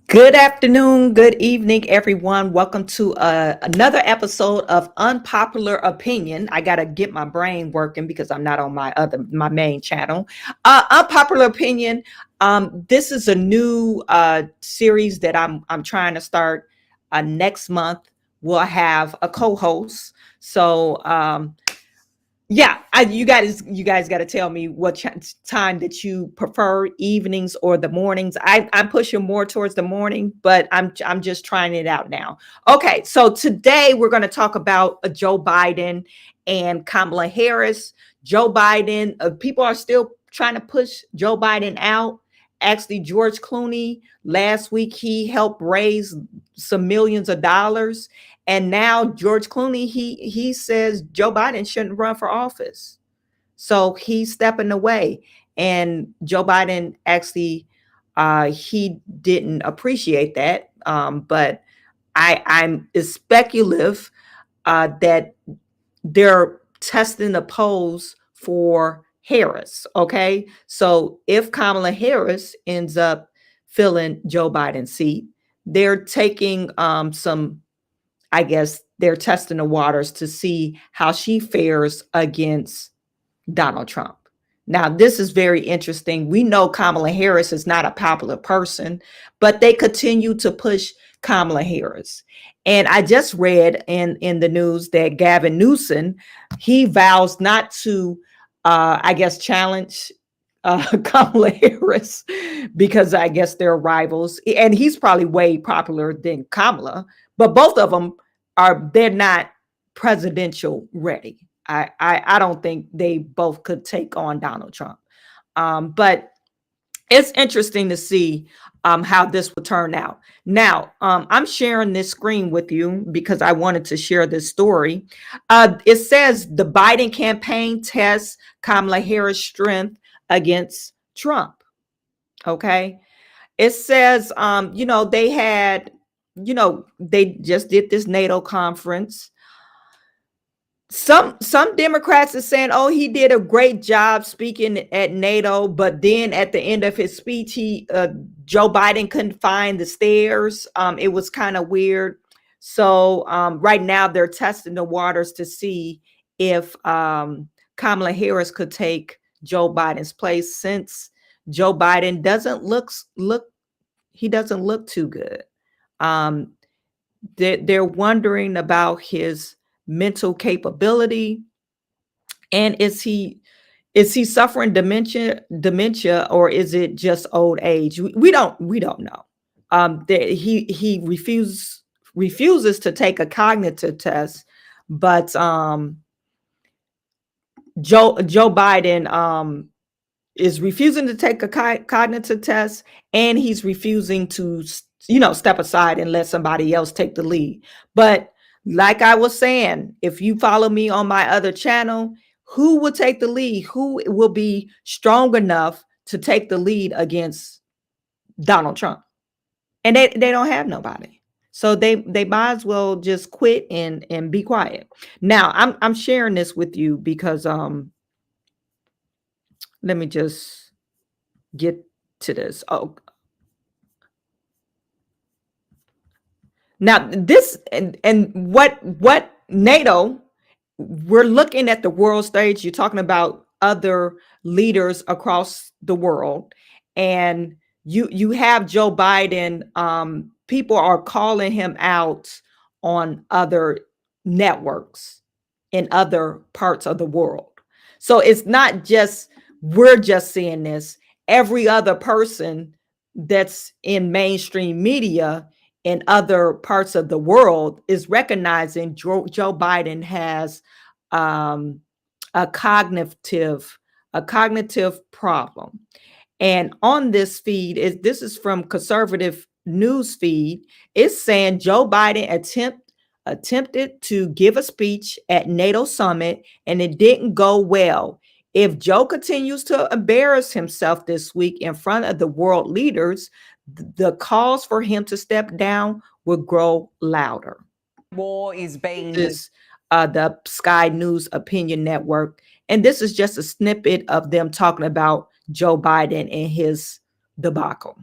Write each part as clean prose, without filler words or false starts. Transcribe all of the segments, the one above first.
Good afternoon, good evening, everyone. Welcome to another episode of Unpopular Opinion. I gotta get my brain working because I'm not on my main channel. Unpopular Opinion. This is a new series that I'm trying to start. Next month we'll have a co-host. So yeah, you guys got to tell me what time that you prefer, evenings or the mornings. I'm pushing more towards the morning, but I'm just trying it out now. Okay, so today we're going to talk about Joe Biden and Kamala Harris. Joe Biden, people are still trying to push Joe Biden out. Actually, George Clooney last week he helped raise some millions of dollars, and now George Clooney, he says Joe Biden shouldn't run for office. So he's stepping away. And Joe Biden actually he didn't appreciate that. But I'm it's speculative that they're testing the polls for Harris. Okay. So if Kamala Harris ends up filling Joe Biden's seat, they're taking some, I guess they're testing the waters to see how she fares against Donald Trump. Now, this is very interesting. We know Kamala Harris is not a popular person, but they continue to push Kamala Harris. And I just read in the news that Gavin Newsom, he vows not to, I guess, challenge Kamala Harris because I guess they're rivals. And he's probably way popular than Kamala, but both of them they're not presidential ready. I don't think they both could take on Donald Trump. But it's interesting to see how this will turn out. Now, I'm sharing this screen with you because I wanted to share this story. It says the Biden campaign tests Kamala Harris' strength against Trump. Okay. It says, they had, they just did this NATO conference. Some Democrats are saying, oh, he did a great job speaking at NATO, but then at the end of his speech, Joe Biden couldn't find the stairs. It was kind of weird. So right now they're testing the waters to see if Kamala Harris could take Joe Biden's place, since Joe Biden doesn't look he doesn't look too good. Um, they're wondering about his mental capability, and is he suffering dementia, or is it just old age? We don't know. That he refuses to take a cognitive test, but Joe Biden is refusing to take a cognitive test, and he's refusing to step aside and let somebody else take the lead. But like I was saying, if you follow me on my other channel, who will take the lead? Who will be strong enough to take the lead against Donald Trump? And they don't have nobody. So they might as well just quit and be quiet. Now I'm sharing this with you because let me just get to this. Oh, now this and what NATO, we're looking at the world stage. You're talking about other leaders across the world, and you have Joe Biden. People are calling him out on other networks in other parts of the world. So it's not just we're just seeing this. Every other person that's in mainstream media in other parts of the world is recognizing Joe Biden has um, a cognitive problem. And on this feed this is from conservative news feed. It's saying Joe Biden attempted to give a speech at NATO summit and it didn't go well. If Joe continues to embarrass himself this week in front of the world leaders, the calls for him to step down will grow louder. War is being This the Sky News Opinion Network, and this is just a snippet of them talking about Joe Biden and his debacle.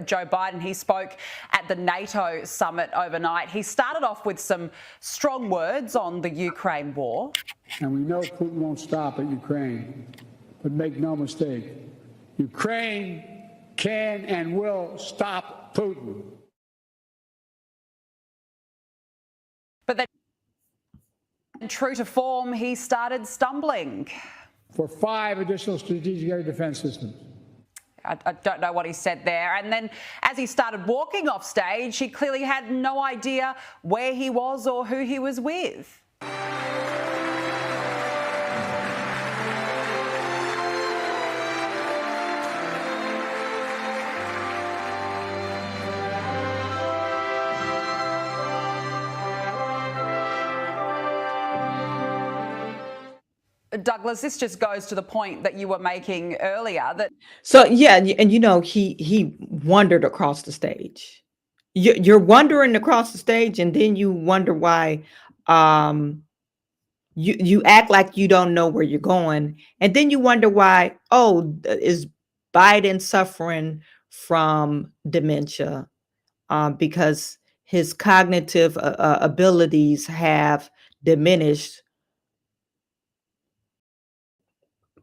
Joe Biden. He spoke at the NATO summit overnight. He started off with some strong words on the Ukraine war. And we know Putin won't stop at Ukraine, but make no mistake, Ukraine can and will stop Putin. But then, true to form, he started stumbling. For 5 additional strategic air defense systems. I don't know what he said there. And then as he started walking off stage, he clearly had no idea where he was or who he was with. Douglas, this just goes to the point that you were making earlier that and he wandered across the stage. You're wandering across the stage, and then you wonder why you act like you don't know where you're going, and then you wonder why, is Biden suffering from dementia because his cognitive abilities have diminished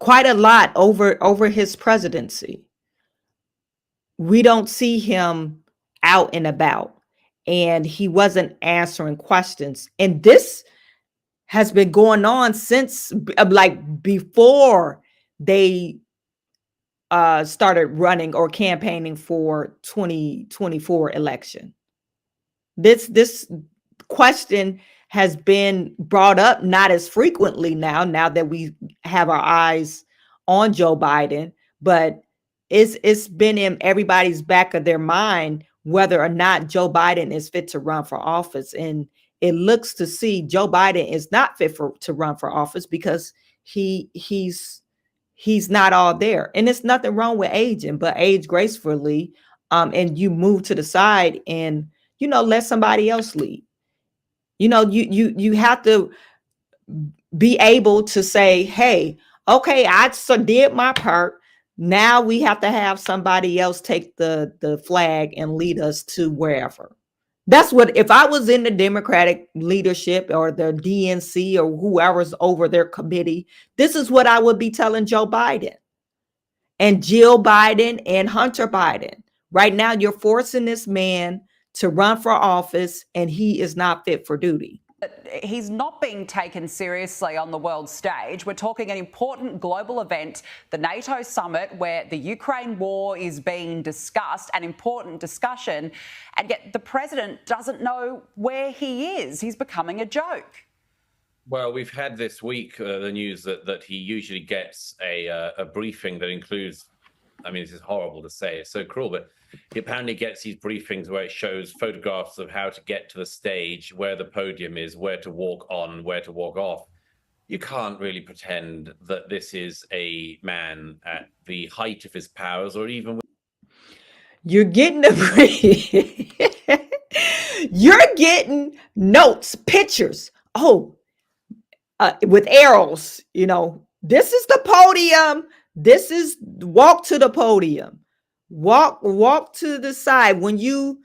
quite a lot over his presidency. We don't see him out and about, and he wasn't answering questions. And this has been going on since like before they started running or campaigning for 2024 election. This question has been brought up not as frequently now that we have our eyes on Joe Biden, but it's been in everybody's back of their mind whether or not Joe Biden is fit to run for office. And it looks to see Joe Biden is not fit to run for office because he's not all there. And it's nothing wrong with aging, but age gracefully, and you move to the side and let somebody else lead. You have to be able to say, hey, okay, I did my part. Now we have to have somebody else take the flag and lead us to wherever. That's what, if I was in the Democratic leadership or the DNC or whoever's over their committee, this is what I would be telling Joe Biden and Jill Biden and Hunter Biden. Right now, you're forcing this man to run for office, and he is not fit for duty. He's not being taken seriously on the world stage. We're talking an important global event, the NATO summit, where the Ukraine war is being discussed, an important discussion, and yet the president doesn't know where he is. He's becoming a joke. Well, we've had this week the news that he usually gets a briefing that includes, I mean, this is horrible to say, it's so cruel, but he apparently gets these briefings where it shows photographs of how to get to the stage, where the podium is, where to walk on, where to walk off. You can't really pretend that this is a man at the height of his powers, or even. You're getting you're getting notes, pictures. With arrows, this is the podium. This is walk to the podium. Walk to the side. When you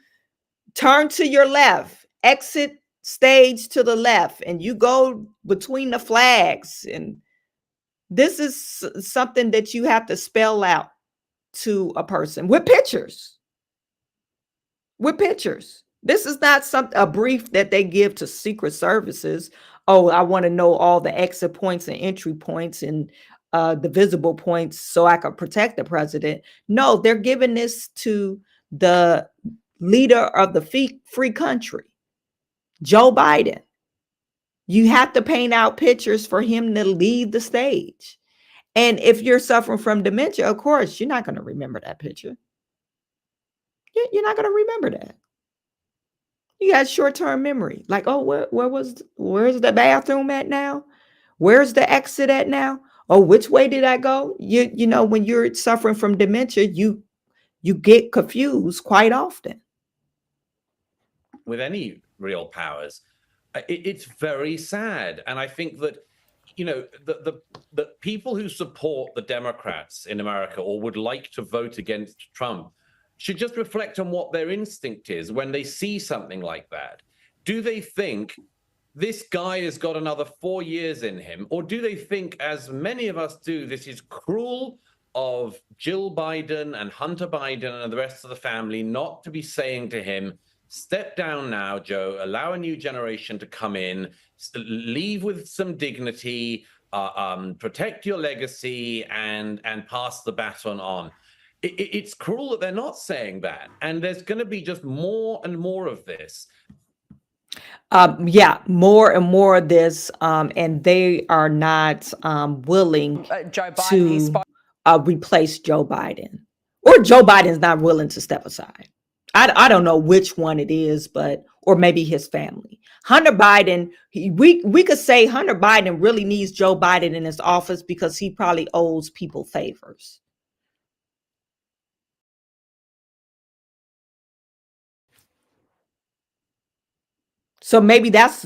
turn to your left, exit stage to the left, and you go between the flags. And this is something that you have to spell out to a person with pictures. With pictures. This is not a brief that they give to Secret Services. Oh, I want to know all the exit points and entry points and the visible points so I can protect the president. No, they're giving this to the leader of the free country, Joe Biden. You have to paint out pictures for him to lead the stage. And if you're suffering from dementia, of course, you're not going to remember that picture. You're not going to remember that. You got short-term memory. Like, where's the bathroom at now? Where's the exit at now? Oh, which way did I go? When you're suffering from dementia, you get confused quite often. With any real powers, it's very sad. And I think that, the people who support the Democrats in America or would like to vote against Trump should just reflect on what their instinct is when they see something like that. Do they think this guy has got another 4 years in him? Or do they think, as many of us do, this is cruel of Jill Biden and Hunter Biden and the rest of the family not to be saying to him, step down now, Joe, allow a new generation to come in, leave with some dignity, protect your legacy, and pass the baton on? It's cruel that they're not saying that. And there's going to be just more and more of this. Yeah, more and more of this, and they are not willing Joe Biden, he to spoke. replace Joe Biden, or Joe Biden's not willing to step aside. I don't know which one it is, but or maybe his family. Hunter Biden, we could say Hunter Biden really needs Joe Biden in his office because he probably owes people favors. So maybe that's,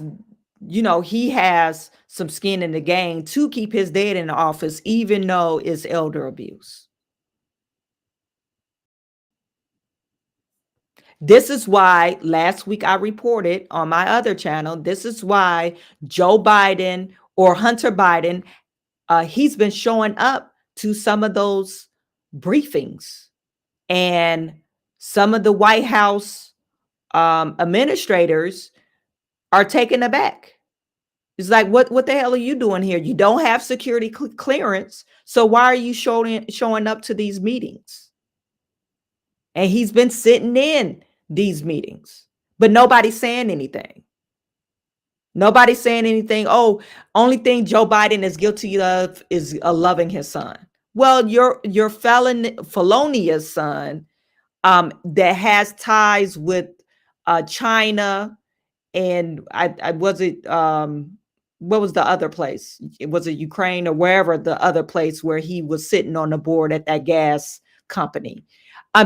he has some skin in the game to keep his dad in the office, even though it's elder abuse. This is why last week I reported on my other channel, this is why Joe Biden or Hunter Biden, he's been showing up to some of those briefings, and some of the White House administrators are taken aback. It's like, what the hell are you doing here? You don't have security clearance. So why are you showing up to these meetings? And he's been sitting in these meetings, but nobody's saying anything. Nobody's saying anything. Oh, only thing Joe Biden is guilty of is loving his son. Well, your felonious son that has ties with China, and I was it what was the other place? Was it Ukraine or wherever the other place where he was sitting on the board at that gas company?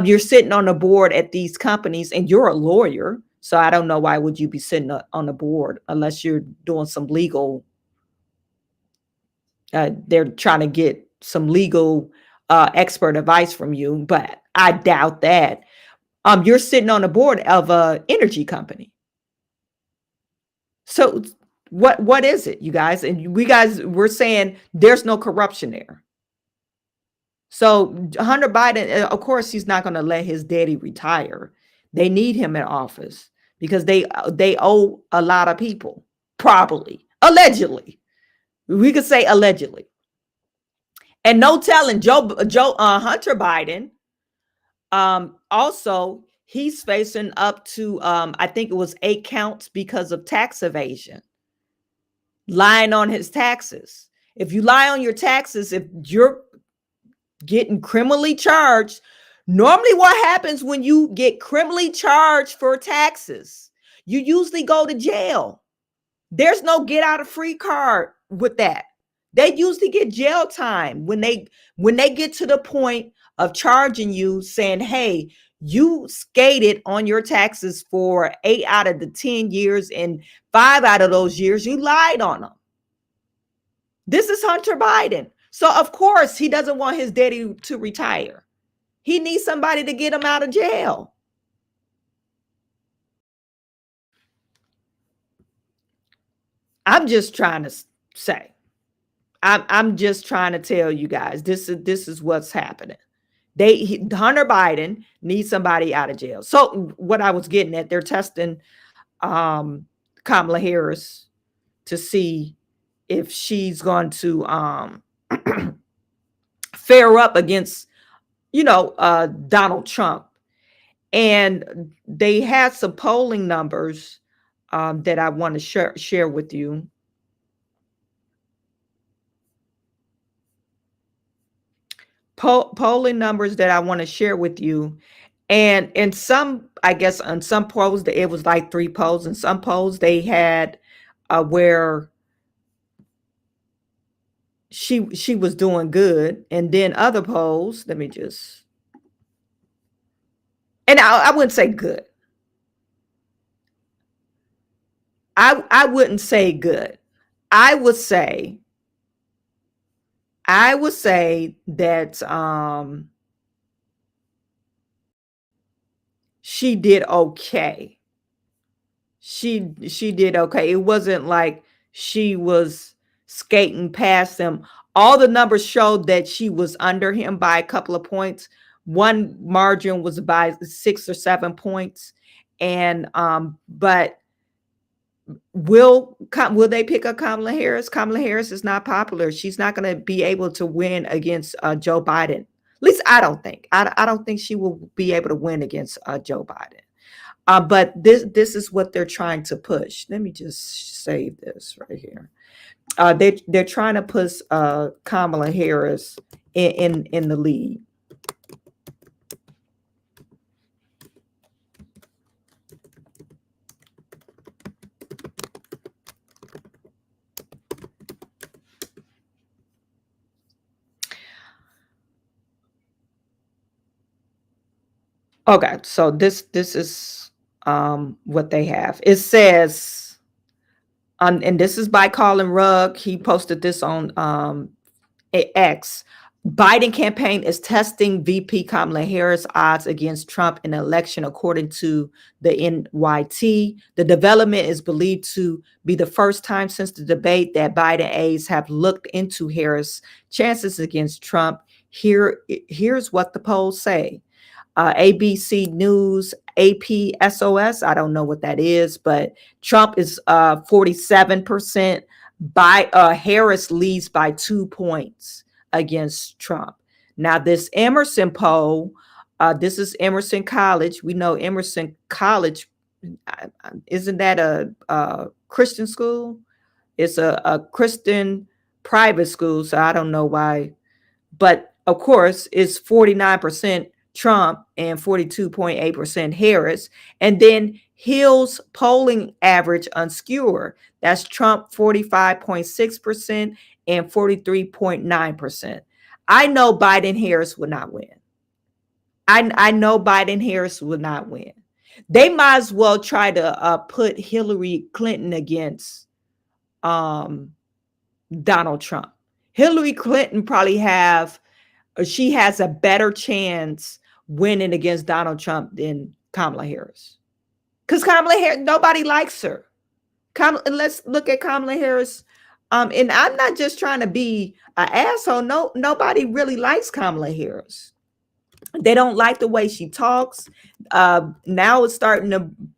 You're sitting on the board at these companies, and you're a lawyer. So I don't know why would you be sitting on the board unless you're doing some legal. They're trying to get some legal expert advice from you, but I doubt that. You're sitting on the board of an energy company. So what is it, you guys? And we're saying there's no corruption there. So Hunter Biden, of course, he's not going to let his daddy retire. They need him in office because they owe a lot of people, probably, allegedly. We could say allegedly. And no telling Hunter Biden. Also, he's facing up to I think it was 8 counts because of tax evasion. Lying on his taxes. If you lie on your taxes, if you're getting criminally charged, normally what happens when you get criminally charged for taxes, you usually go to jail. There's no get out of free card with that. They usually get jail time when they get to the point of charging you, saying, hey, you skated on your taxes for 8 out of the 10 years, and 5 out of those years you lied on them. This is Hunter Biden. So of course he doesn't want his daddy to retire. He needs somebody to get him out of jail. I'm just trying to say, I'm just trying to tell you guys, this is what's happening. Hunter Biden needs somebody out of jail. So what I was getting at, they're testing Kamala Harris to see if she's going to fare up against, Donald Trump. And they had some polling numbers that I want to share with you. Polling numbers that I want to share with you. And in some, I guess on some polls, it was like 3 polls. In some polls, they had where she was doing good. And then other polls, let me just, and I wouldn't say good. I wouldn't say good. I would say that she did okay. She did okay. It wasn't like she was skating past him. All the numbers showed that she was under him by a couple of points. One margin was by 6 or 7 points. And but will they pick up Kamala Harris? Kamala Harris is not popular. She's not going to be able to win against Joe Biden. At least I don't think. I don't think she will be able to win against Joe Biden. But this is what they're trying to push. Let me just save this right here. They're trying to push Kamala Harris in the lead. Okay, so this is what they have. It says, and this is by Colin Rugg. He posted this on X. Biden campaign is testing VP Kamala Harris odds against Trump in the election, according to the NYT. The development is believed to be the first time since the debate that Biden aides have looked into Harris' chances against Trump. Here's what the polls say. ABC News, AP SOS. I don't know what that is, but Trump is 47%. Harris leads by 2 points against Trump. Now, this Emerson poll, this is Emerson College. We know Emerson College, isn't that a Christian school? It's a Christian private school, so I don't know why. But of course, it's 49% Trump and 42.8% Harris. And then Hill's polling average on Skewer, that's Trump 45.6% and 43.9%. I know Biden Harris would not win. I know Biden Harris would not win. They might as well try to put Hillary Clinton against Donald Trump. Hillary Clinton probably has a better chance winning against Donald Trump than Kamala Harris. Because Kamala Harris, nobody likes her. Let's look at Kamala Harris. And I'm not just trying to be an asshole. No, nobody really likes Kamala Harris. They don't like the way she talks. Now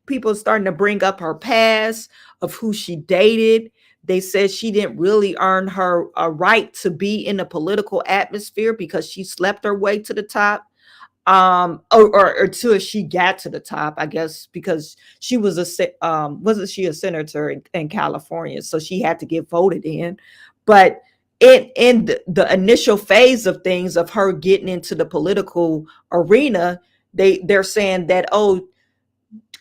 people are starting to bring up her past of who she dated. They said she didn't really earn her right to be in the political atmosphere because she slept her way to the top. Or till she got to the top, I guess, because she was wasn't she a senator in California, so she had to get voted in. But in the initial phase of things of her getting into the political arena, they're saying that, oh,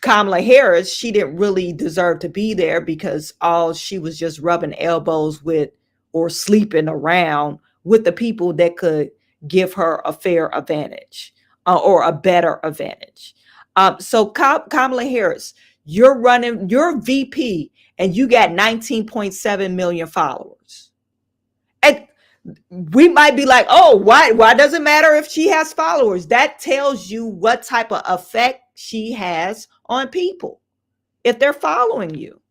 Kamala Harris, she didn't really deserve to be there because she was just rubbing elbows with or sleeping around with the people that could give her a fair advantage. Or a better advantage. So Kamala Harris, you're VP and you got 19.7 million followers. And we might be like, oh, why does it matter if she has followers? That tells you what type of effect she has on people. If they're following you,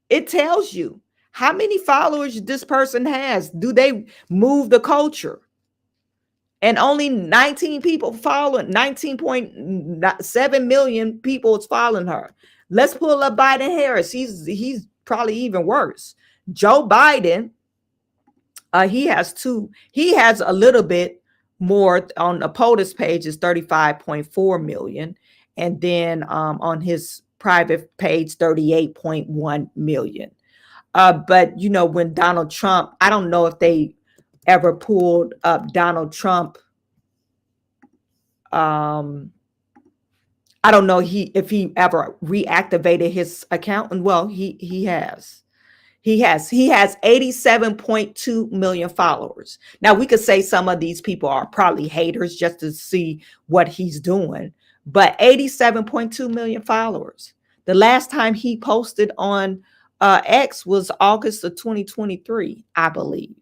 it tells you how many followers this person has. Do they move the culture? And only 19 people following, 19.7 million people is following her. Let's pull up Biden Harris. He's probably even worse. Joe Biden, he has a little bit more on the POTUS page is 35.4 million. And then on his private page, 38.1 million. But when Donald Trump, I don't know if they ever pulled up Donald Trump. I don't know if he ever reactivated his account. And well, he has 87.2 million followers. Now we could say some of these people are probably haters just to see what he's doing, but 87.2 million followers. The last time he posted on X was August of 2023, I believe.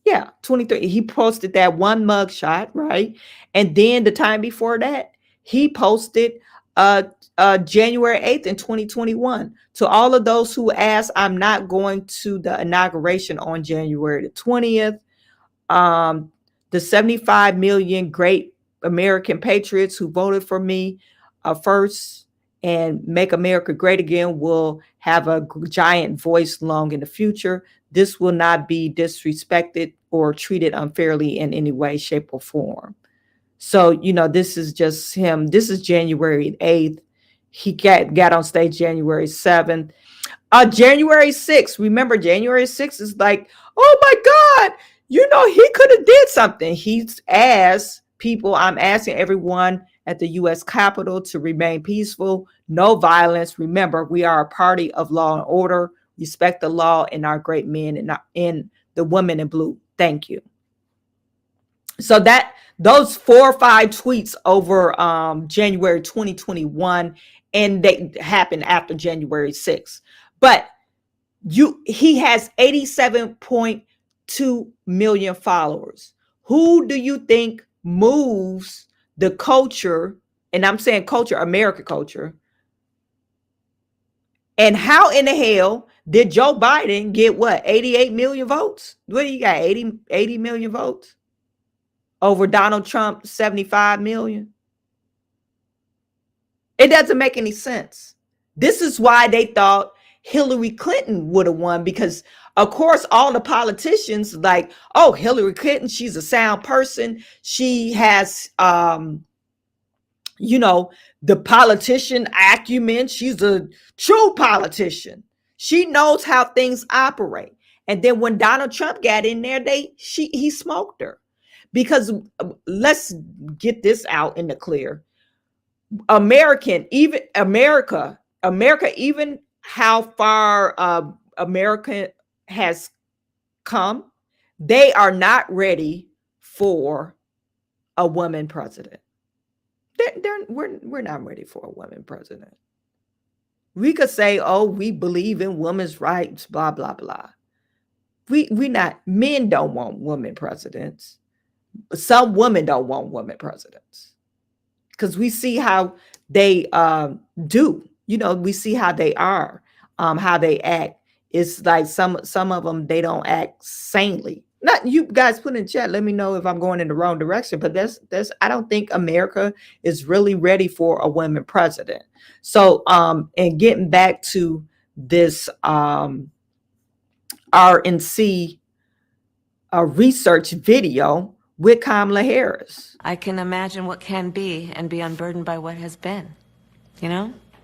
Yeah, 23. He posted that one mugshot, right? And then the time before that, he posted January 8th in 2021. To all of those who asked, I'm not going to the inauguration on January the 20th. The 75 million great American patriots who voted for me first and make America great again will have a giant voice long in the future. This will not be disrespected or treated unfairly in any way, shape, or form. So, this is just him. This is January 8th. He got on stage January 7th. January 6th. Remember, January 6th is like, oh my God, he could have did something. He's asked people, I'm asking everyone at the U.S. Capitol to remain peaceful, no violence. Remember, we are a party of law and order. Respect the law and our great men and the women in blue. Thank you. So those 4 or 5 tweets over January 2021, and they happened after January 6th. But he has 87.2 million followers. Who do you think moves the culture? And I'm saying culture, American culture. And how in the hell did Joe Biden get 88 million votes? What do you got? 80 million votes over Donald Trump, 75 million? It doesn't make any sense. This is why they thought Hillary Clinton would have won, because of course all the politicians like, oh, Hillary Clinton, she's a sound person. She has, the politician acumen. She's a true politician. She knows how things operate. And then when Donald Trump got in there, he smoked her. Because let's get this out in the clear. America, even how far America has come, they are not ready for a woman president. We're not ready for a woman president. We could say, oh, we believe in women's rights, blah, blah, blah. Men don't want women presidents. Some women don't want women presidents. Because we see how they do. We see how they are, how they act. It's like some of them, they don't act sanely. Not you guys put in chat. Let me know if I'm going in the wrong direction. But I don't think America is really ready for a woman president. So, and getting back to this RNC research video with Kamala Harris. I can imagine what can be and be unburdened by what has been.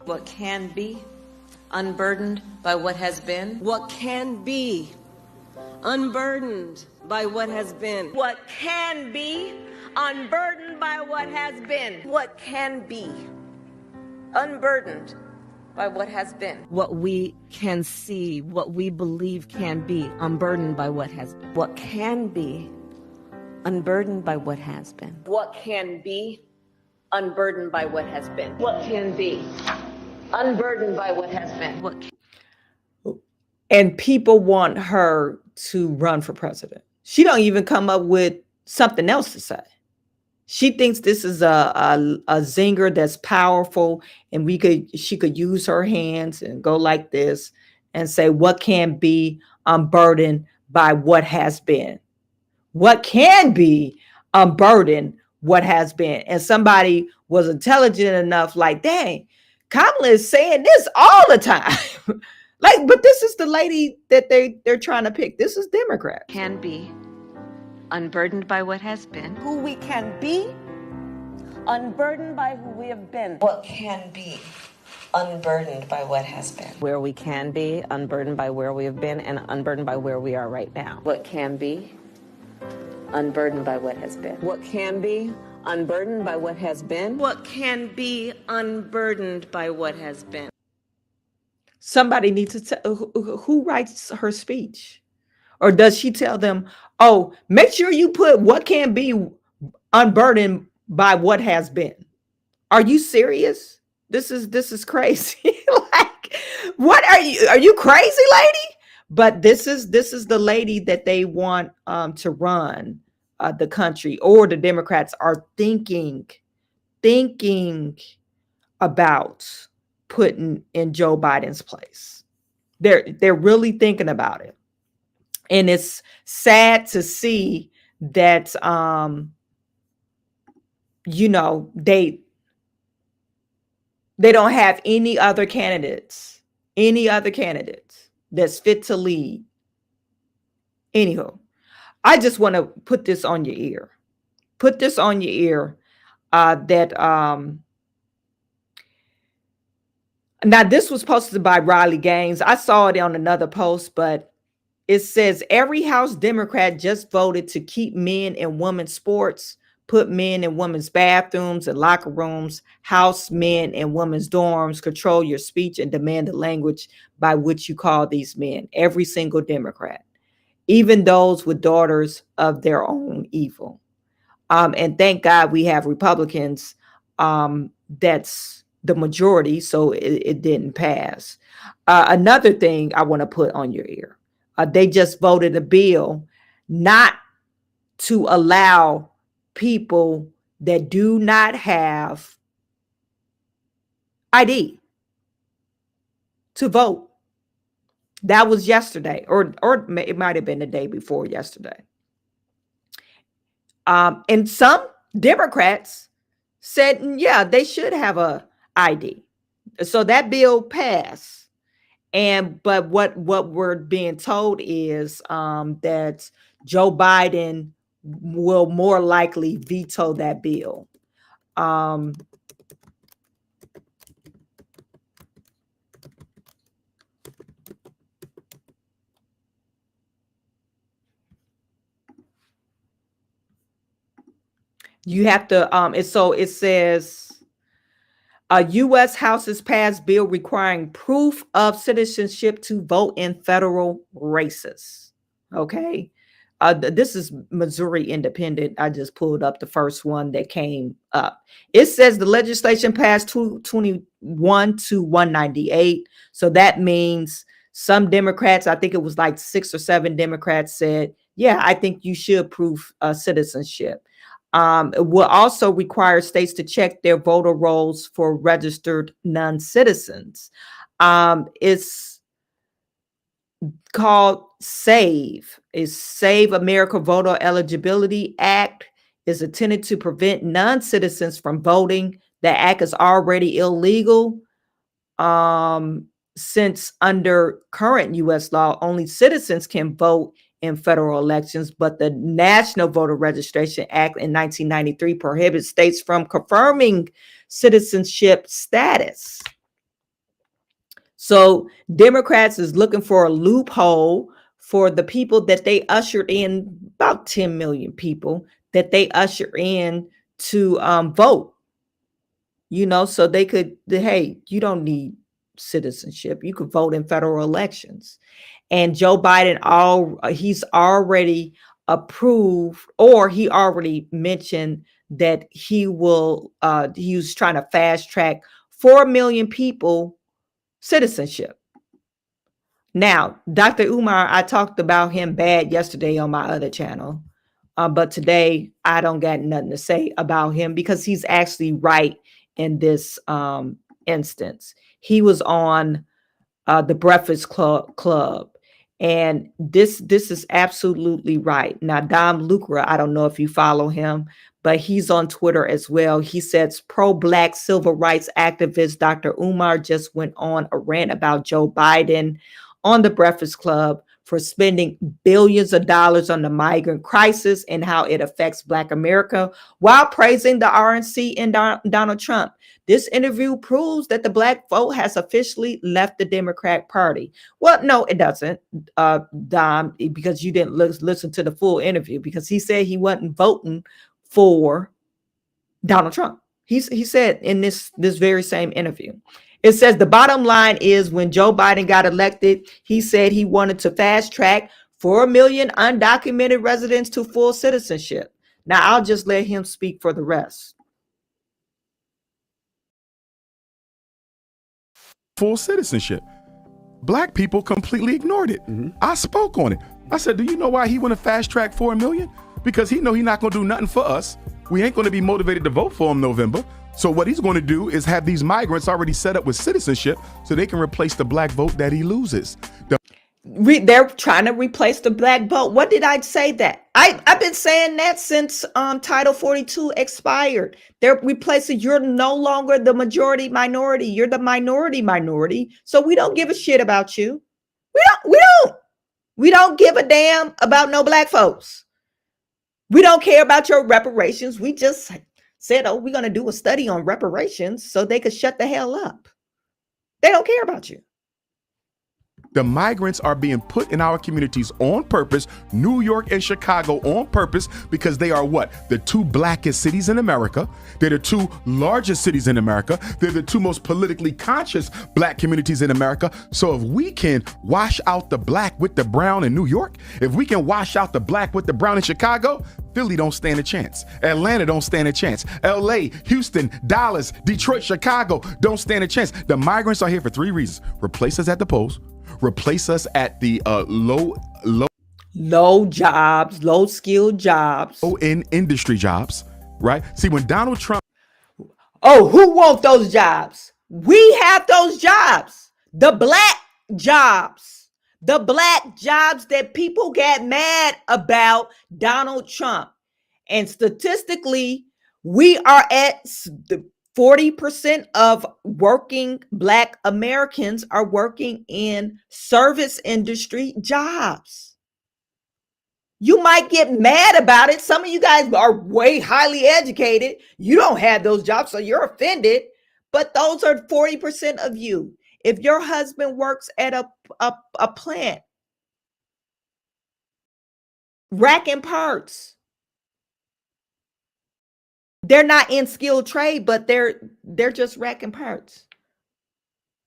What can be unburdened by what has been. What can be unburdened by what has been. What can be unburdened by what has been. What can be unburdened by what has been. What we can see, what we believe can be unburdened by what has been. What can be unburdened by what has been. What can be unburdened by what has been. What can be unburdened by what has been. What can And people want her to run for president. She don't even come up with something else to say. She thinks this is a zinger that's powerful, and she could use her hands and go like this and say, what can be unburdened by what has been? What can be unburdened what has been? And somebody was intelligent enough, like, dang, Kamala is saying this all the time. But this is the lady that they're trying to pick. This is Democrat. Can be unburdened by what has been. who we can be unburdened by who we have been. What can be unburdened by what has been. Where we can be unburdened by where we have been and unburdened by where we are right now. What can be unburdened by what has been. What can be unburdened by what has been. What can be unburdened by what has been. Somebody needs to tell who writes her speech. Or does she tell them, oh, make sure you put what can be unburdened by what has been? Are you serious? This is crazy. Like, what are you crazy, lady? But this is the lady that they want to run the country, or the Democrats are thinking about putting in Joe Biden's place. They're really thinking about it. And it's sad to see that they don't have any other candidates that's fit to lead. Anywho, I just want to put this on your ear. That now this was posted by Riley Gaines. I saw it on another post, but it says every House Democrat just voted to keep men in women's sports, put men in women's bathrooms and locker rooms, house men in women's dorms, control your speech, and demand the language by which you call these men. Every single Democrat, even those with daughters of their own evil. And thank God we have Republicans. That's the majority, so it didn't pass. Another thing I want to put on your ear. They just voted a bill not to allow people that do not have ID to vote. That was yesterday, or it might have been the day before yesterday. And some Democrats said, yeah, they should have a ID. So that bill passed. But what we're being told is that Joe Biden will more likely veto that bill. You have to, it says, U.S. House has passed bill requiring proof of citizenship to vote in federal races. Okay. This is Missouri Independent. I just pulled up the first one that came up. It says the legislation passed 221 to 198. So that means some Democrats, I think it was like 6 or 7 Democrats said, yeah, I think you should prove citizenship. It will also require states to check their voter rolls for registered non-citizens. It's called SAVE. It's Save America Voter Eligibility Act. Is intended to prevent non-citizens from voting. The act is already illegal. Since under current U.S. law, only citizens can vote in federal elections, but the National Voter Registration Act in 1993 prohibits states from confirming citizenship status. So Democrats is looking for a loophole for the people that they ushered in, about 10 million people that they usher in to vote, so they could, hey, you don't need citizenship. You could vote in federal elections. And Joe Biden, he's already approved, or he already mentioned that he was trying to fast track 4 million people citizenship. Now, Dr. Umar, I talked about him bad yesterday on my other channel, but today I don't got nothing to say about him because he's actually right in this instance. He was on the Breakfast Club. And this is absolutely right. Now, Dom Lucra, I don't know if you follow him, but he's on Twitter as well. He says pro-Black civil rights activist Dr. Umar just went on a rant about Joe Biden on the Breakfast Club for spending billions of dollars on the migrant crisis and how it affects Black America while praising the RNC and Donald Trump. This interview proves that the Black vote has officially left the Democratic Party. Well, no, it doesn't, Dom, because you didn't listen to the full interview, because he said he wasn't voting for Donald Trump. He said in this very same interview. It says the bottom line is when Joe Biden got elected, he said he wanted to fast track 4 million undocumented residents to full citizenship. Now, I'll just let him speak for the rest. Full citizenship. Black people completely ignored it. I spoke on it. I said, do you know why he want to fast track 4 million? Because he know he's not going to do nothing for us. We ain't going to be motivated to vote for him November. So what he's going to do is have these migrants already set up with citizenship so they can replace the black vote that he loses. They're trying to replace the black vote. What did I say that? I've been saying that since Title 42 expired. They're replacing, you're no longer the majority minority. You're the minority. So we don't give a shit about you. We don't give a damn about no black folks. We don't care about your reparations. We just said, oh, we're going to do a study on reparations so they could shut the hell up. They don't care about you. The migrants are being put in our communities on purpose, New York and Chicago on purpose, because they are what? The two blackest cities in America. They're the two largest cities in America. They're the two most politically conscious black communities in America. So if we can wash out the black with the brown in New York, if we can wash out the black with the brown in Chicago, Philly don't stand a chance. Atlanta don't stand a chance. LA, Houston, Dallas, Detroit, Chicago don't stand a chance. The migrants are here for three reasons. Replace us at the polls. Replace us at the low jobs, low skilled jobs, in industry jobs, right? See, when Donald Trump, oh, who want those jobs? We have those jobs, the black jobs that people get mad about Donald Trump. And statistically, we are at the 40% of working Black Americans are working in service industry jobs. You might get mad about it. Some of you guys are way highly educated. You don't have those jobs, so you're offended. But those are 40% of you. If your husband works at a plant, racking parts, they're not in skilled trade, but they're just racking parts.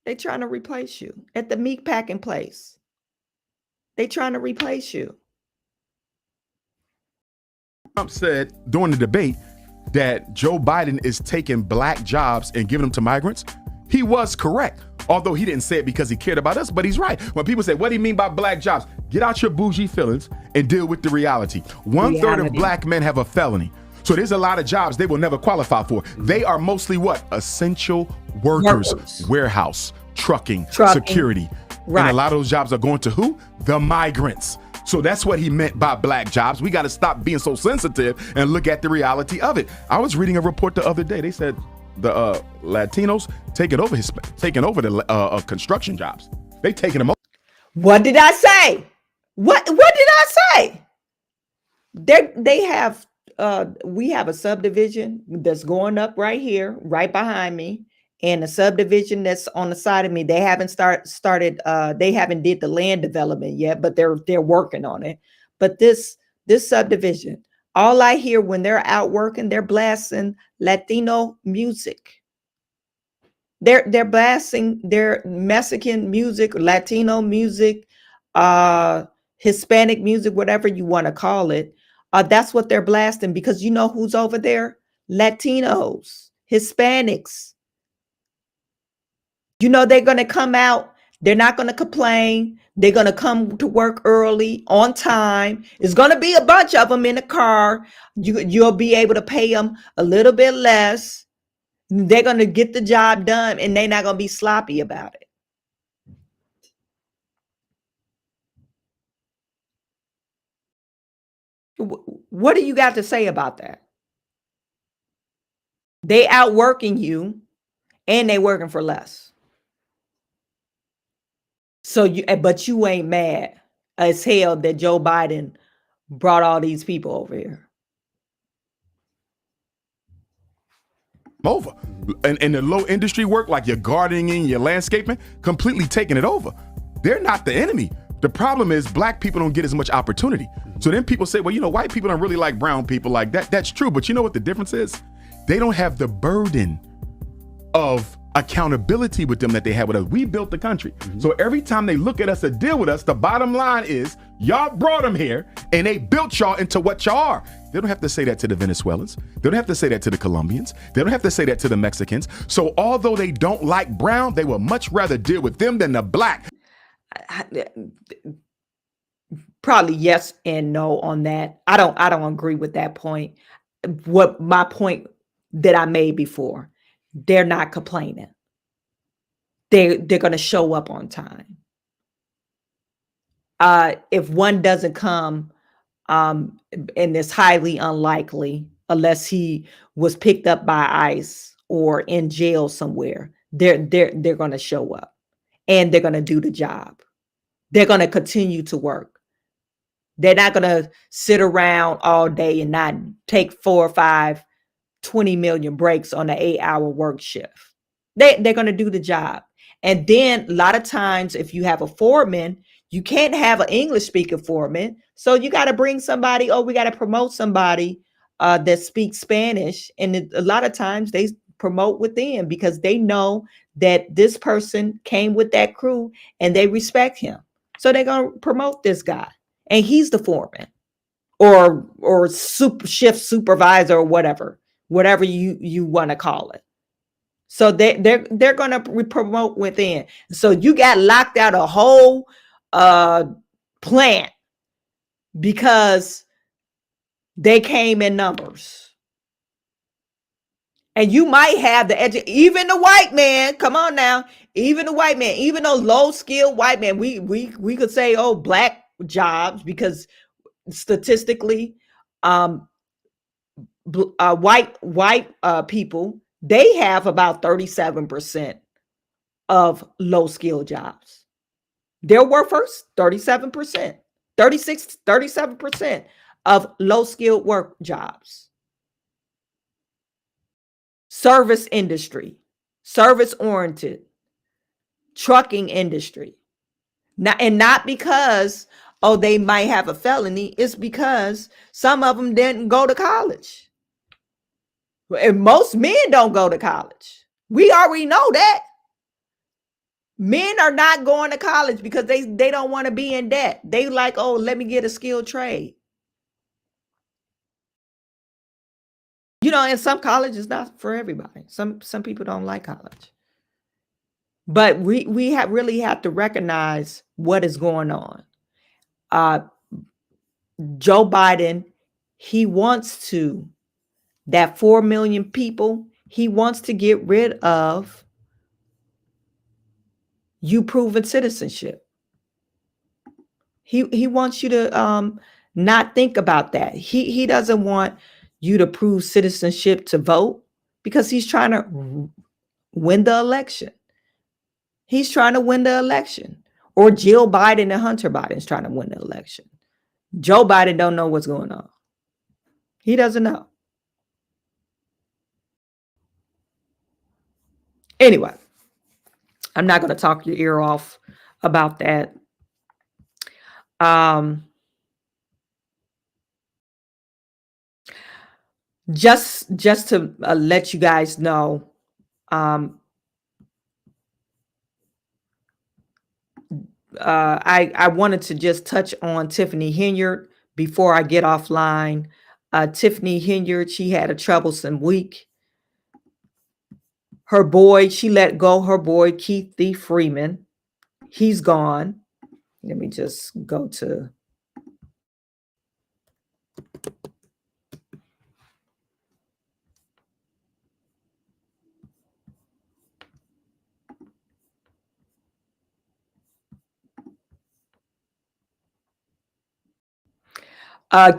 They're trying to replace you at the meat packing place. They're trying to replace you. Trump said during the debate that Joe Biden is taking black jobs and giving them to migrants. He was correct, although he didn't say it because he cared about us, but he's right. When people say, what do you mean by black jobs? Get out your bougie feelings and deal with the reality. 1/3 of black men have a felony. So there's a lot of jobs they will never qualify for. They are mostly what? Essential workers. Warehouse, trucking, security. Right. And a lot of those jobs are going to who? The migrants. So that's what he meant by black jobs. We got to stop being so sensitive and look at the reality of it. I was reading a report the other day. They said the Latinos taking over the construction jobs. They taking them over. What did I say? What did I say? They have we have a subdivision that's going up right here, right behind me, and a subdivision that's on the side of me. They haven't started. They haven't did the land development yet, but they're working on it. But this subdivision, all I hear when they're out working, they're blasting Latino music. They're blasting their Mexican music, Latino music, Hispanic music, whatever you want to call it. That's what they're blasting, because you know who's over there? Latinos, Hispanics. You know they're going to come out. They're not going to complain. They're going to come to work early, on time. It's going to be a bunch of them in the car. You'll be able to pay them a little bit less. They're going to get the job done, and they're not going to be sloppy about it. What do you got to say about that? They outworking you, and they working for less. So but you ain't mad as hell that Joe Biden brought all these people over here. Over. And the low industry work, like your gardening, your landscaping, completely taking it over. They're not the enemy. The problem is black people don't get as much opportunity. So then people say, well, you know, white people don't really like brown people like that. That's true. But you know what the difference is? They don't have the burden of accountability with them that they have with us. We built the country. So every time they look at us or deal with us, the bottom line is y'all brought them here and they built y'all into what y'all are. They don't have to say that to the Venezuelans. They don't have to say that to the Colombians. They don't have to say that to the Mexicans. So although they don't like brown, they would much rather deal with them than the black. Probably yes and no on that. I don't agree with that point. What my point that I made before they're not complaining. They're going to show up on time. If one doesn't come, and it's highly unlikely unless he was picked up by ICE or in jail somewhere, they're going to show up and they're going to do the job. They're going to continue to work. They're not going to sit around all day and not take 4 or 5, 20 million breaks on an 8-hour work shift. They're going to do the job. And then a lot of times, if you have a foreman, you can't have an English speaking foreman. So you got to bring somebody, we got to promote somebody that speaks Spanish. And a lot of times they promote within because they know that this person came with that crew and they respect him. So they're going to promote this guy and he's the foreman or shift supervisor or whatever you want to call it. So they're going to promote within. So you got locked out a whole plant because they came in numbers. And you might have the even the white man, come on now, even the white man, even those low-skilled white men, we could say, black jobs, because statistically, white people, they have about 37% of low-skilled jobs. Their workforce, 37%, 37% of low-skilled work jobs. Service industry, service-oriented, trucking industry. Not because, they might have a felony. It's because some of them didn't go to college. And most men don't go to college. We already know that. Men are not going to college because they don't want to be in debt. They like, let me get a skilled trade. And some college is not for everybody. Some people don't like college. But we really have to recognize what is going on. Joe Biden, he wants that 4 million people, he wants to get rid of you proving citizenship. He wants you to not think about that. He doesn't want you to prove citizenship to vote because he's trying to win the election. He's trying to win the election. Or Jill Biden and Hunter Biden is trying to win the election. Joe Biden don't know what's going on. He doesn't know. Anyway, I'm not going to talk your ear off about that. Just to let you guys know, I wanted to just touch on Tiffany Henyard before I get offline. Tiffany Henyard, she had a troublesome week. She let go her boy, Keith D. Freeman. He's gone. Let me just go to.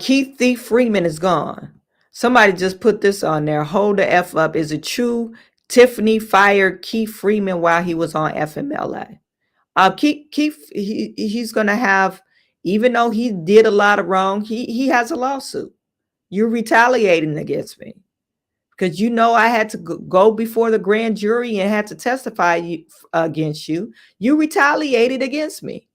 Keith D. Freeman is gone. Somebody just put this on there. Hold the F up. Is it true Tiffany fired Keith Freeman while he was on FMLA? Keith, he's going to have, even though he did a lot of wrong, he has a lawsuit. You're retaliating against me because I had to go before the grand jury and had to testify against you. You retaliated against me.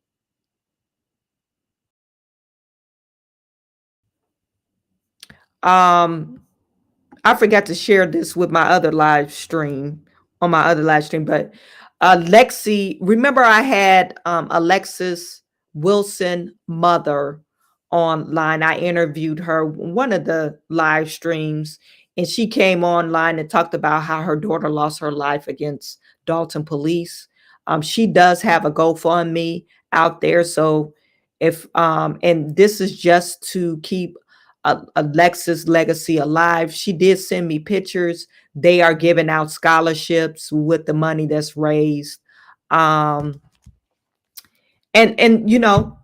I forgot to share this with my other live stream, but Lexi, remember I had Alexis Wilson mother online. I interviewed her one of the live streams, and she came online and talked about how her daughter lost her life against Dalton police. She does have a GoFundMe out there. So if and this is just to keep Alexis Legacy Alive. She did send me pictures. They are giving out scholarships with the money that's raised. And you know,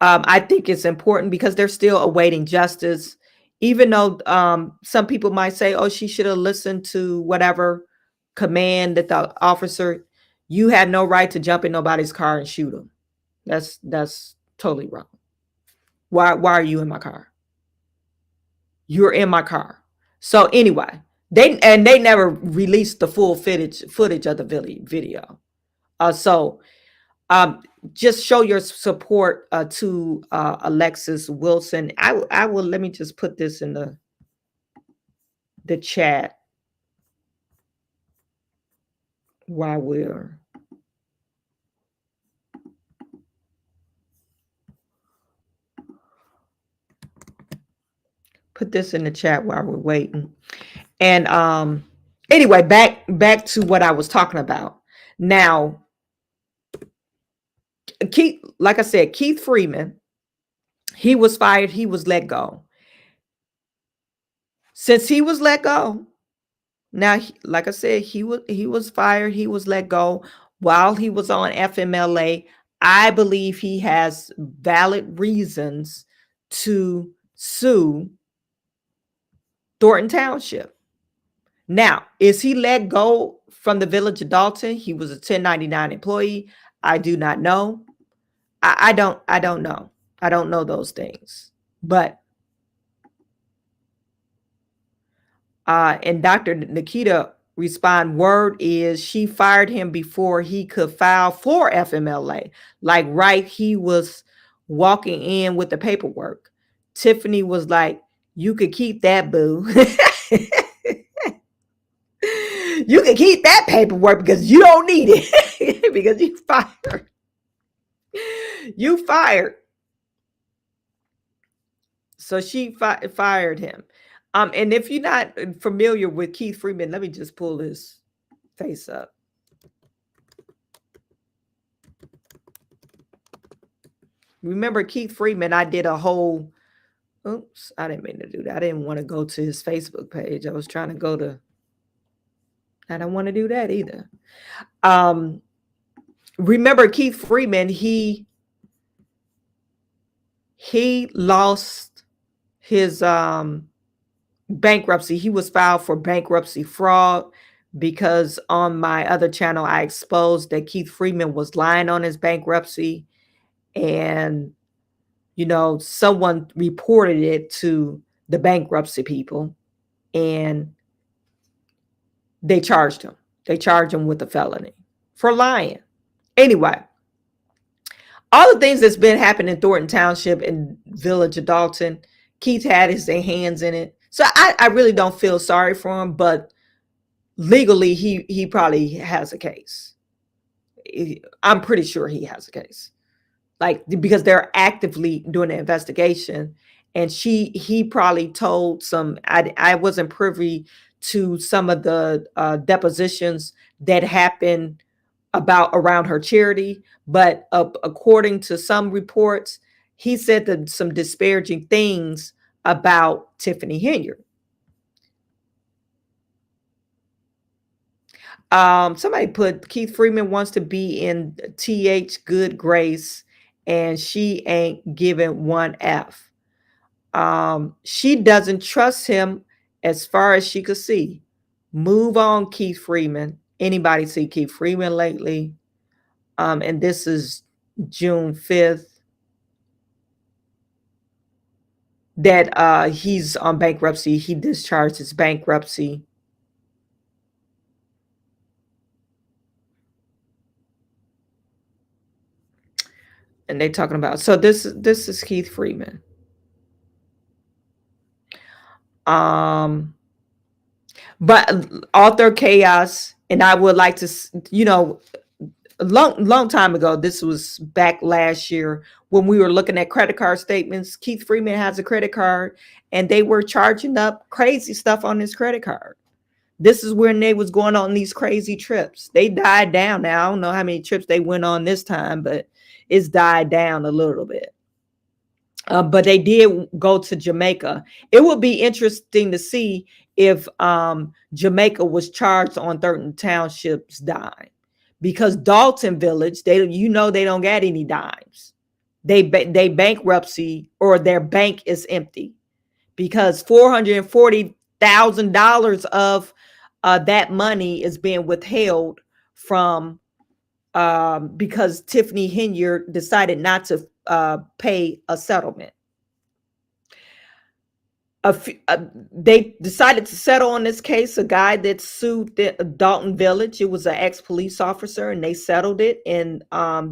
I think it's important because they're still awaiting justice, even though some people might say, oh, she should have listened to whatever command that the officer. You had no right to jump in nobody's car and shoot them. That's totally wrong. Why are you in my car? You're in my car. So anyway, they never released the full footage of the video. So just show your support to Alexis Wilson. I will, let me just put this in the chat while we're waiting. And anyway, back to what I was talking about. Now, Keith, like I said, Keith Freeman, he was fired, he was let go. Since he was let go, now, like I said, he was fired, he was let go while he was on FMLA. I believe he has valid reasons to sue Thornton Township. Now, is he let go from the Village of Dalton? He was a 1099 employee. I do not know. I don't know. I don't know those things. But and Dr. Nikita respond, word is she fired him before he could file for FMLA. Like, right, he was walking in with the paperwork. Tiffany was like, you could keep that, boo. You can keep that paperwork because you don't need it. Because you fired. You fired. So she fired him. And if you're not familiar with Keith Freeman, let me just pull his face up. Remember Keith Freeman, I did a whole, oops, I didn't mean to do that. I didn't want to go to his Facebook page. I was trying to go to, I don't want to do that either. Remember Keith Freeman, he lost his bankruptcy. He was filed for bankruptcy fraud because on my other channel, I exposed that Keith Freeman was lying on his bankruptcy. And, you know, someone reported it to the bankruptcy people and they charged him. They charged him with a felony for lying. Anyway, all the things that's been happening in Thornton Township and Village of Dalton, Keith had his hands in it. So I really don't feel sorry for him, but legally he probably has a case. I'm pretty sure he has a case. Like, because they're actively doing an investigation, and he probably told some, I wasn't privy to some of the depositions that happened around her charity, but according to some reports, he said that some disparaging things about Tiffany Henyard. Somebody put Keith Freeman wants to be in TH good grace and she ain't giving one F. She doesn't trust him as far as she could see. Move on, Keith Freeman. Anybody see Keith Freeman lately? And this is June 5th. That he's on bankruptcy. He discharged his bankruptcy. And they're talking about, so this is Keith Freeman. But author chaos, and I would like to, you know, a long time ago, this was back last year when we were looking at credit card statements. Keith Freeman has a credit card and they were charging up crazy stuff on his credit card. This is when they was going on these crazy trips. They died down now. I don't know how many trips they went on this time, but it's died down a little bit. but they did go to Jamaica. It would be interesting to see if Jamaica was charged on certain townships dime, because Dalton Village, they don't got any dimes. They bankruptcy, or their bank is empty, because $440,000 of that money is being withheld from because Tiffany Henyard decided not to pay a settlement. They decided to settle on this case. A guy that sued Dalton Village. It was an ex-police officer, and they settled it, and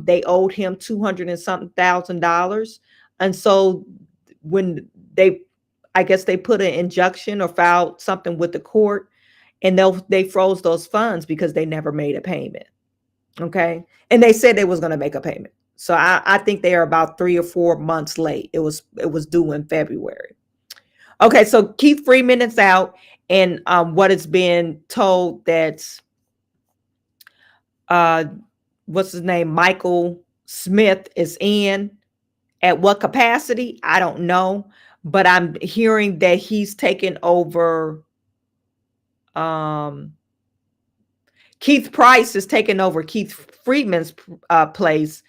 they owed him $200 and something thousand. And so when I guess they put an injunction or filed something with the court, and they froze those funds because they never made a payment. Okay. And they said they was going to make a payment. So I think they are about 3 or 4 months late. It was due in February. Okay. So Keith Freeman is out, and what is being told that what's his name? Michael Smith is in. At what capacity? I don't know. But I'm hearing that he's taken over. Keith Price is taking over Keith Freeman's place,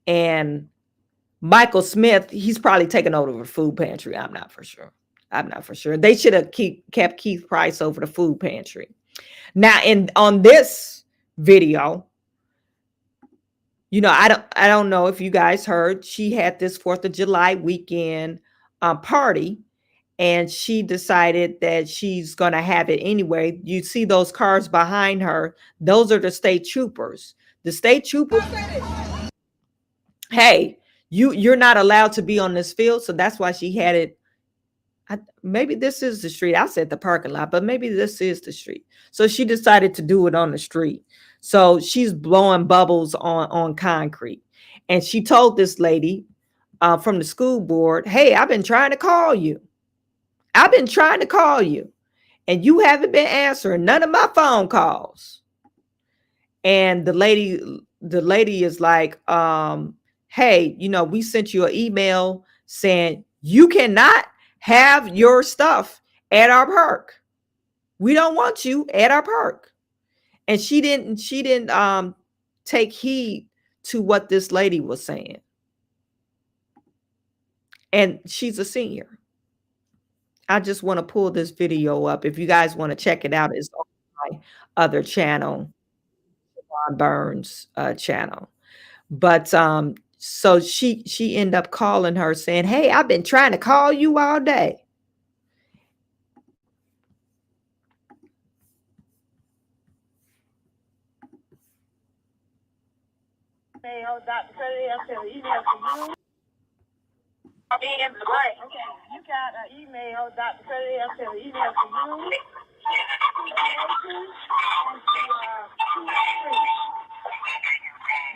and Michael Smith, he's probably taking over the food pantry. I'm not for sure. They should have kept Keith Price over the food pantry. Now, on this video, I don't know if you guys heard, she had this 4th of July weekend party, and she decided that she's going to have it anyway. You see those cars behind her. Those are the state troopers. The state troopers. Hey, you're not allowed to be on this field. So that's why she had it. Maybe this is the street. I said the parking lot, but maybe this is the street. So she decided to do it on the street. So she's blowing bubbles on concrete. And she told this lady from the school board, hey, I've been trying to call you. And you haven't been answering none of my phone calls. And the lady is like, hey, we sent you an email saying you cannot have your stuff at our park. We don't want you at our park. And she didn't take heed to what this lady was saying. And she's a senior. I just want to pull this video up. If you guys want to check it out, it's on my other channel, Chawanne Burns channel. But so she ended up calling her saying, hey, I've been trying to call you all day. Hey, Dr. Cuddy, I sent an email to you. Okay, you got an email, Dr. Cuddy, I sent an email to you.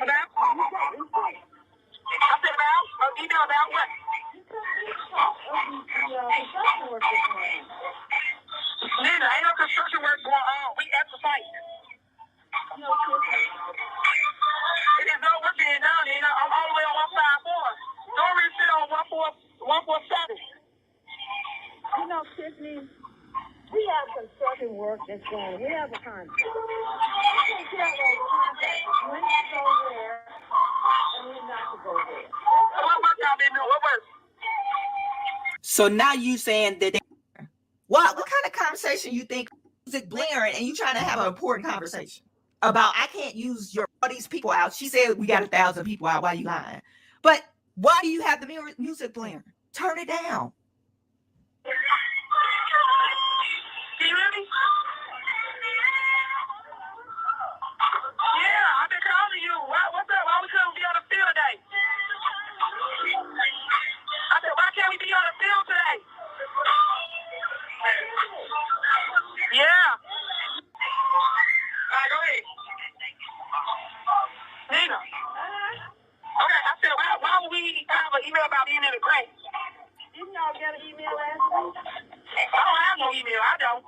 About? I said about? An email about what? Nina, ain't no construction work going on. We at the site. It is no work being done, Nina. I'm all the way on 154. Don't really sit on 147. Tiffany, we have construction work that's going on. We have a contract. We can't tell those contractors when to go there and when not to go there. What work y'all been doing? What work? So now you saying that what kind of conversation you think music blaring, and you trying to have an important conversation about I can't use all these people out. She said we got 1,000 people out. Why you lying? But why do you have the music blaring? Turn it down. Can you hear me? Yeah, I've been calling you. What's up? Why we couldn't be on the field today? I said, why can't we be on the field today? Yeah. All right, go ahead. Nina. Okay, I said, why would we have an email about being in the grant? Didn't y'all get an email last week? I don't have no email. I don't.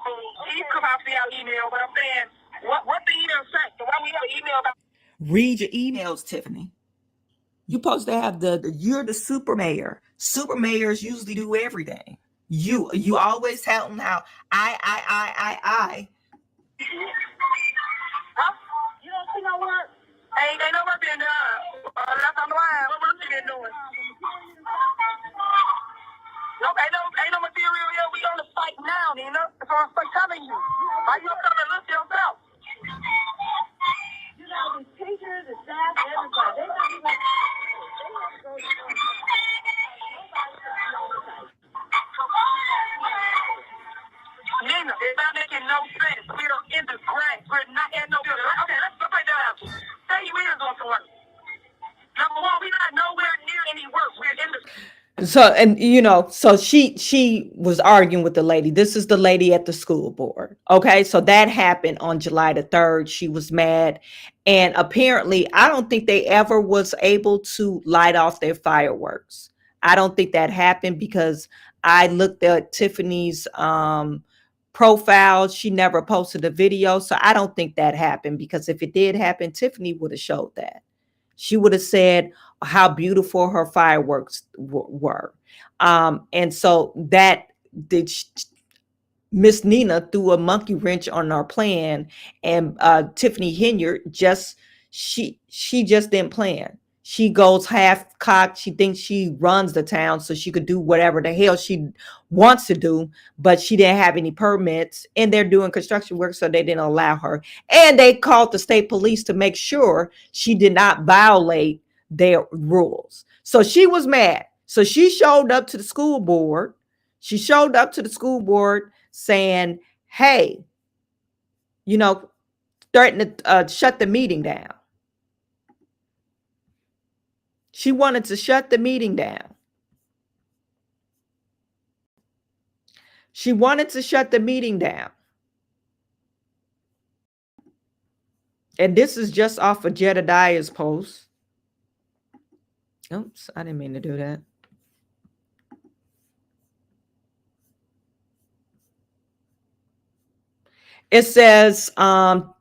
He come out see our email, but I'm saying, what the email say? So why we have an email about? Read your emails, Tiffany. You're supposed to have you're the super mayor. Super mayors usually do everything. You always tell them how I. Huh? You don't see no work? Ain't no work being done. Left on the line. What work you been doing? No, ain't no material here. We on the site now, Nina. So I'm telling you. Why you don't come and look yourself? You got these teachers, the staff, everybody. They not even. They have to go to Nina, it's not making no sense. We're in the grass. We're not at no building. Okay, let's break that out. Say you is going to work. Number one, we're not nowhere near any work. We're in the. So, and so she was arguing with the lady. This is the lady at the school board. Okay, so that happened on July the 3rd. She was mad, and apparently I don't think they ever was able to light off their fireworks. I don't think that happened, because I looked at Tiffany's profile. She never posted a video, so I don't think that happened, because if it did happen, Tiffany would have showed that. She would have said how beautiful her fireworks were. And so that did Miss Nina threw a monkey wrench on our plan, and Tiffany Henyard she just didn't plan. She goes half cocked. She thinks she runs the town, so she could do whatever the hell she wants to do, but she didn't have any permits, and they're doing construction work, so they didn't allow her. And they called the state police to make sure she did not violate their rules. So she was mad. So she showed up to the school board. She showed up to the school board saying, hey, threatening to shut the meeting down. She wanted to shut the meeting down. She wanted to shut the meeting down. And this is just off of Jedediah's post. Oops, I didn't mean to do that. It says,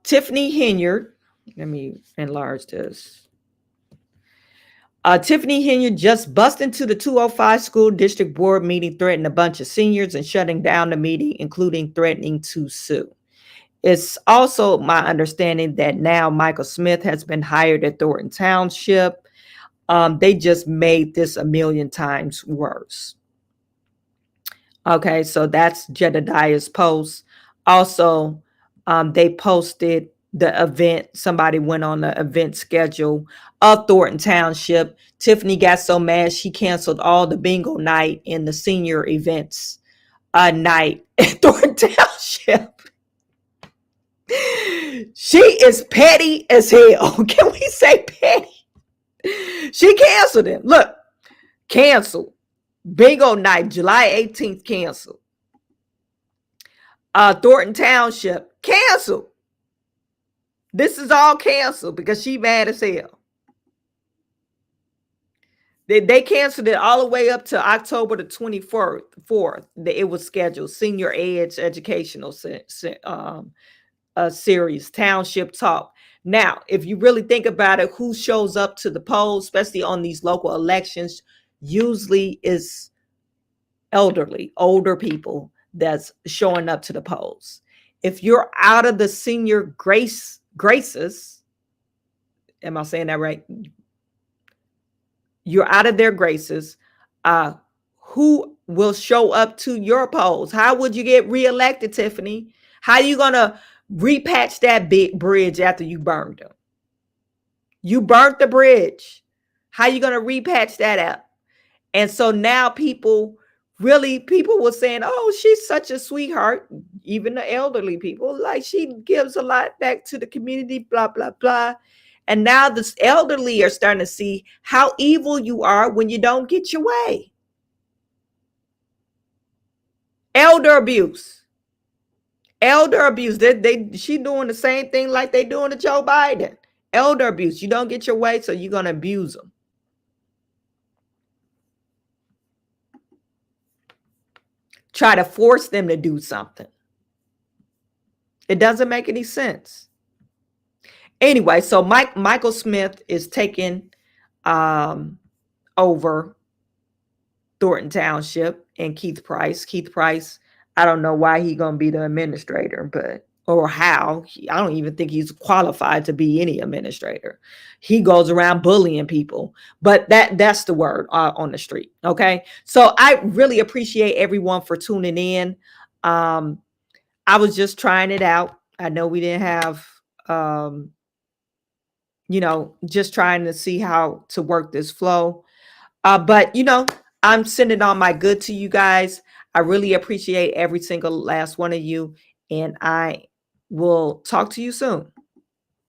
Tiffany Henyard. Let me enlarge this. Tiffany Henyard just busted into the 205 school district board meeting, threatening a bunch of seniors and shutting down the meeting, including threatening to sue. It's also my understanding that now Michael Smith has been hired at Thornton Township. They just made this a million times worse. Okay, so that's Jedediah's post. Also, they posted the event. Somebody went on the event schedule of Thornton Township. Tiffany got so mad she canceled all the bingo night and the senior events night at Thornton Township. She is petty as hell. Can we say petty? She canceled it. Look, canceled. Bingo night, July 18th, canceled. Thornton Township, canceled. This is all canceled because she mad as hell. They canceled it all the way up to October the 24th. It was scheduled. Senior Edge Educational Series, Township Talk. Now, if you really think about it, who shows up to the polls, especially on these local elections, usually is older people that's showing up to the polls. If you're out of the senior graces, am I saying that right? You're out of their graces. Who will show up to your polls? How would you get reelected, Tiffany? How are you going to repatch that big bridge after you burned them? You burnt the bridge. How are you going to repatch that up? And so now people were saying, oh, she's such a sweetheart. Even the elderly people, like, she gives a lot back to the community, blah, blah, blah. And now the elderly are starting to see how evil you are when you don't get your way. Elder abuse. She doing the same thing like they doing to Joe Biden. Elder abuse. You don't get your way, so you're going to abuse them. Try to force them to do something. It doesn't make any sense. Anyway, so Michael Smith is taking over Thornton Township and Keith Price. Keith Price, I don't know why he gonna be the administrator, but or how. I don't even think he's qualified to be any administrator. He goes around bullying people, but that's the word on the street. Okay, so I really appreciate everyone for tuning in. I was just trying it out. I know we didn't have, just trying to see how to work this flow. But I'm sending all my good to you guys. I really appreciate every single last one of you, and I will talk to you soon.